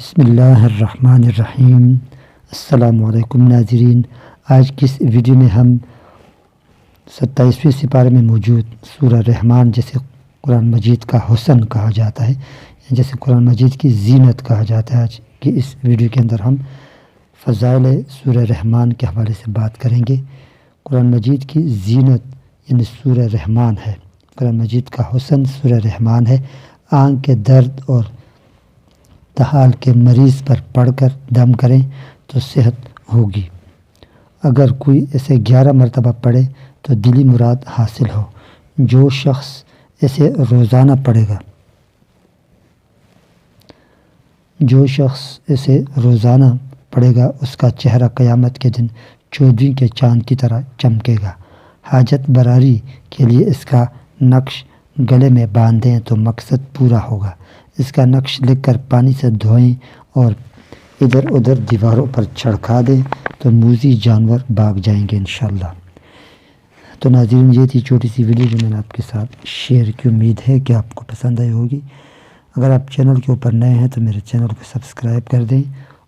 بسم اللہ الرحمن الرحیم۔ السلام علیکم ناظرین، آج کی اس ویڈیو میں ہم 27ویں سپارے میں موجود سورہ رحمان، جیسے قرآن مجید کا حسن کہا جاتا ہے، جیسے قرآن مجید کی زینت کہا جاتا ہے، آج کی اس ویڈیو کے اندر ہم فضائل سورہ رحمان کے حوالے سے بات کریں گے۔ قرآن مجید کی زینت یعنی سورہ رحمان ہے، قرآن مجید کا حسن سورہ رحمان ہے۔ آنکھ کے درد اور تحال کے مریض پر پڑھ کر دم کریں تو صحت ہوگی۔ اگر کوئی اسے 11 مرتبہ پڑھے تو دلی مراد حاصل ہو۔ جو شخص اسے روزانہ پڑھے گا اس کا چہرہ قیامت کے دن 14ویں کے چاند کی طرح چمکے گا۔ حاجت براری کے لیے اس کا نقش گلے میں باندھیں تو مقصد پورا ہوگا۔ اس کا نقش لکھ کر پانی سے دھوئیں اور ادھر ادھر دیواروں پر چھڑکا دیں تو موذی جانور بھاگ جائیں گے انشاءاللہ۔ تو ناظرین، یہ تھی چھوٹی سی ویڈیو جو میں نے آپ کے ساتھ شیئر کی، امید ہے کہ آپ کو پسند آئی ہوگی۔ اگر آپ چینل کے اوپر نئے ہیں تو میرے چینل کو سبسکرائب کر دیں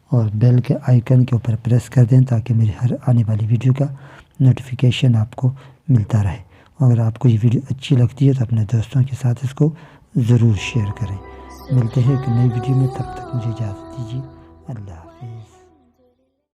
اور بیل کے آئیکن کے اوپر پریس کر دیں تاکہ میری ہر آنے والی ویڈیو کا نوٹیفیکیشن آپ کو ملتا رہے۔ اگر آپ کو یہ ویڈیو اچھی لگتی ہے تو اپنے دوستوں کے ساتھ اس کو ضرور شیئر کریں۔ ملتے ہیں ایک نئی ویڈیو میں، تب تک مجھے اجازت دیجیے۔ اللہ حافظ۔